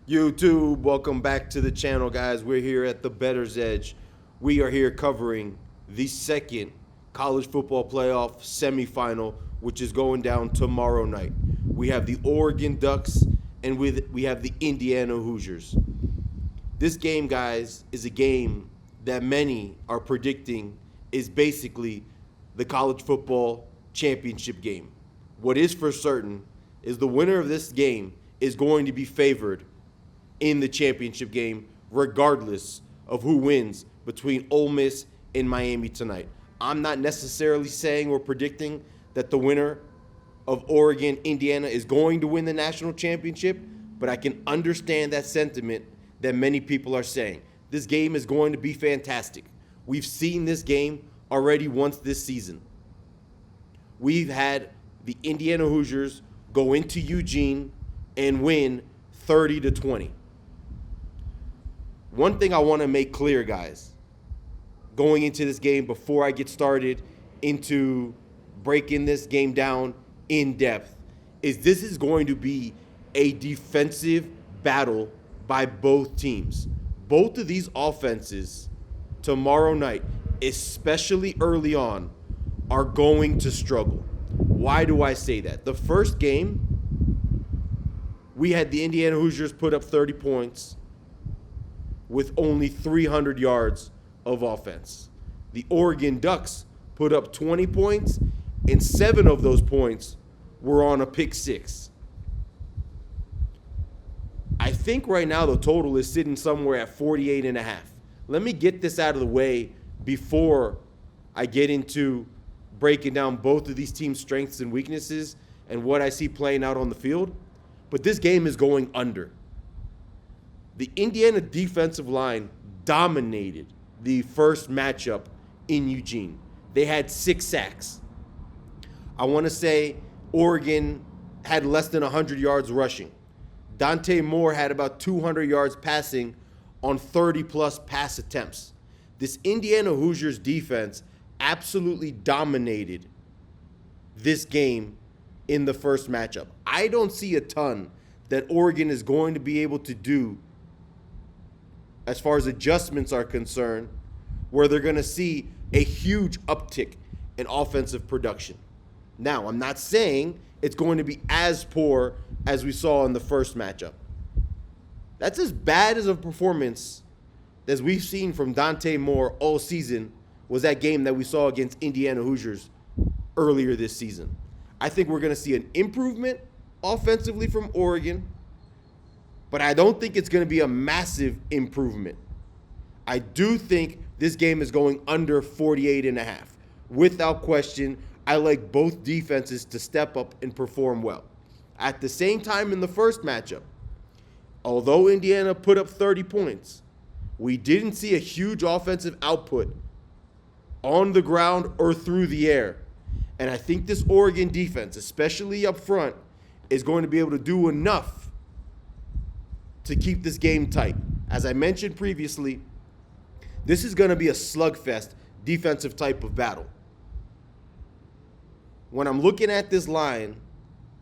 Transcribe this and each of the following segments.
YouTube, welcome back to the channel, guys. We're here at the Bettors Edge. We are here covering the second college football playoff semifinal, which is going down tomorrow night. We have the Oregon Ducks and we have the Indiana Hoosiers. This game, guys, is a game that many are predicting is basically the college football championship game. What is for certain is the winner of this game is going to be favored in the championship game, regardless of who wins between Ole Miss and Miami tonight. I'm not necessarily saying or predicting that the winner of Oregon, Indiana is going to win the national championship, but I can understand that sentiment that many people are saying. This game is going to be fantastic. We've seen this game already once this season. We've had the Indiana Hoosiers go into Eugene and win 30-20. One thing I want to make clear, guys, going into this game before I get started into breaking this game down in depth, is this is going to be a defensive battle by both teams. Both of these offenses tomorrow night, especially early on, are going to struggle. Why do I say that? The first game, we had the Indiana Hoosiers put up 30 points with only 300 yards of offense. The Oregon Ducks put up 20 points, and 7 of those points were on a pick six. I think right now the total is sitting somewhere at 48.5. Let me get this out of the way before I get into breaking down both of these teams' strengths and weaknesses and what I see playing out on the field. But this game is going under. The Indiana defensive line dominated the first matchup in Eugene. They had 6 sacks. I want to say Oregon had less than 100 yards rushing. Dante Moore had about 200 yards passing on 30-plus pass attempts. This Indiana Hoosiers defense absolutely dominated this game in the first matchup. I don't see a ton that Oregon is going to be able to do as far as adjustments are concerned, where they're going to see a huge uptick in offensive production. Now, I'm not saying it's going to be as poor as we saw in the first matchup. That's as bad as a performance as we've seen from Dante Moore all season was that game that we saw against Indiana Hoosiers earlier this season. I think we're going to see an improvement offensively from Oregon, but I don't think it's going to be a massive improvement. I do think this game is going under 48.5. Without question, I like both defenses to step up and perform well. At the same time in the first matchup, although Indiana put up 30 points, we didn't see a huge offensive output on the ground or through the air. And I think this Oregon defense, especially up front, is going to be able to do enough to keep this game tight. As I mentioned previously, this is going to be a slugfest defensive type of battle. When I'm looking at this line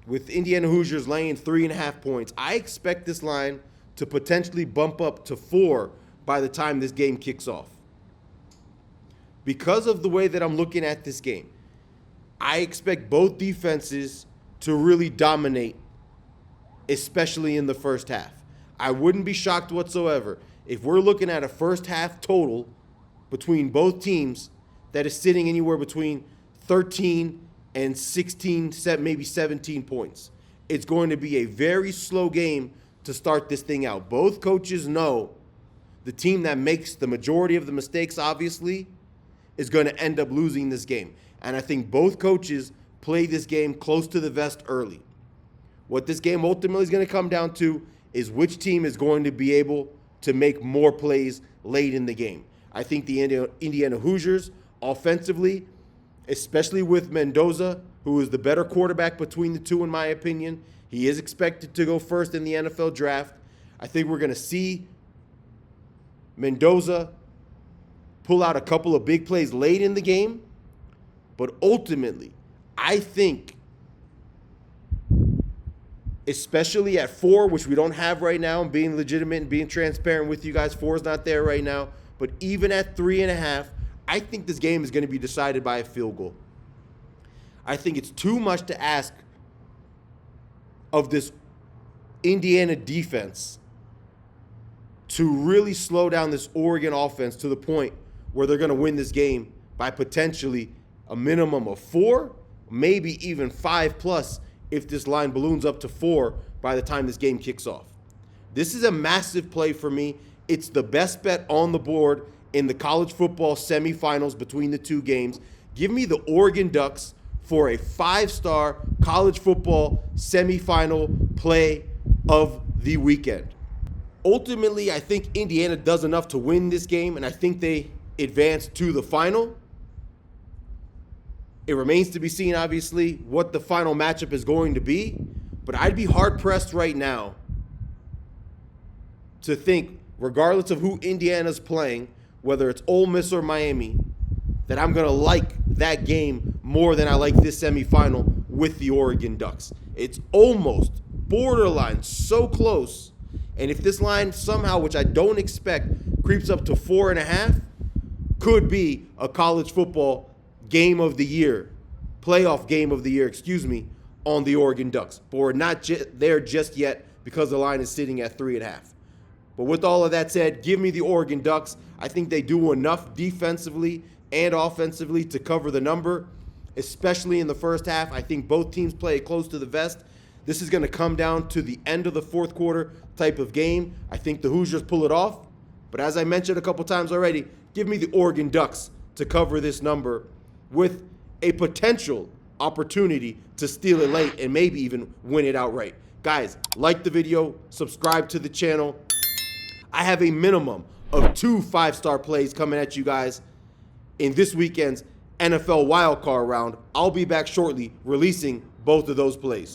with Indiana Hoosiers laying 3.5 points, I expect this line to potentially bump up to 4 by the time this game kicks off. Because of the way that I'm looking at this game, I expect both defenses to really dominate, especially in the first half. I wouldn't be shocked whatsoever if we're looking at a first half total between both teams that is sitting anywhere between 13 and 16, maybe 17 points. It's going to be a very slow game to start this thing out. Both coaches know the team that makes the majority of the mistakes, obviously, is going to end up losing this game. And I think both coaches play this game close to the vest early. What this game ultimately is going to come down to is which team is going to be able to make more plays late in the game. I think the Indiana Hoosiers, offensively, especially with Mendoza, who is the better quarterback between the two, in my opinion. He is expected to go first in the NFL draft. I think we're going to see Mendoza pull out a couple of big plays late in the game. But ultimately, I think especially at 4, which we don't have right now. I'm being legitimate and being transparent with you guys. 4 is not there right now. But even at 3.5, I think this game is going to be decided by a field goal. I think it's too much to ask of this Indiana defense to really slow down this Oregon offense to the point where they're going to win this game by potentially a minimum of 4, maybe even 5+ if this line balloons up to 4 by the time this game kicks off. This is a massive play for me. It's the best bet on the board in the college football semifinals between the two games. Give me the Oregon Ducks for a 5-star college football semifinal play of the weekend. Ultimately, I think Indiana does enough to win this game, and I think they advance to the final. It remains to be seen, obviously, what the final matchup is going to be, but I'd be hard-pressed right now to think, regardless of who Indiana's playing, whether it's Ole Miss or Miami, that I'm going to like that game more than I like this semifinal with the Oregon Ducks. It's almost borderline so close, and if this line somehow, which I don't expect, creeps up to 4.5, could be a college football game of the year, playoff game of the year, on the Oregon Ducks. But we're not there just yet because the line is sitting at 3.5. But with all of that said, give me the Oregon Ducks. I think they do enough defensively and offensively to cover the number, especially in the first half. I think both teams play it close to the vest. This is going to come down to the end of the fourth quarter type of game. I think the Hoosiers pull it off. But as I mentioned a couple times already, give me the Oregon Ducks to cover this number with a potential opportunity to steal it late and maybe even win it outright. Guys, like the video, subscribe to the channel. I have a minimum of 2 5-star plays coming at you guys in this weekend's NFL wildcard round. I'll be back shortly releasing both of those plays.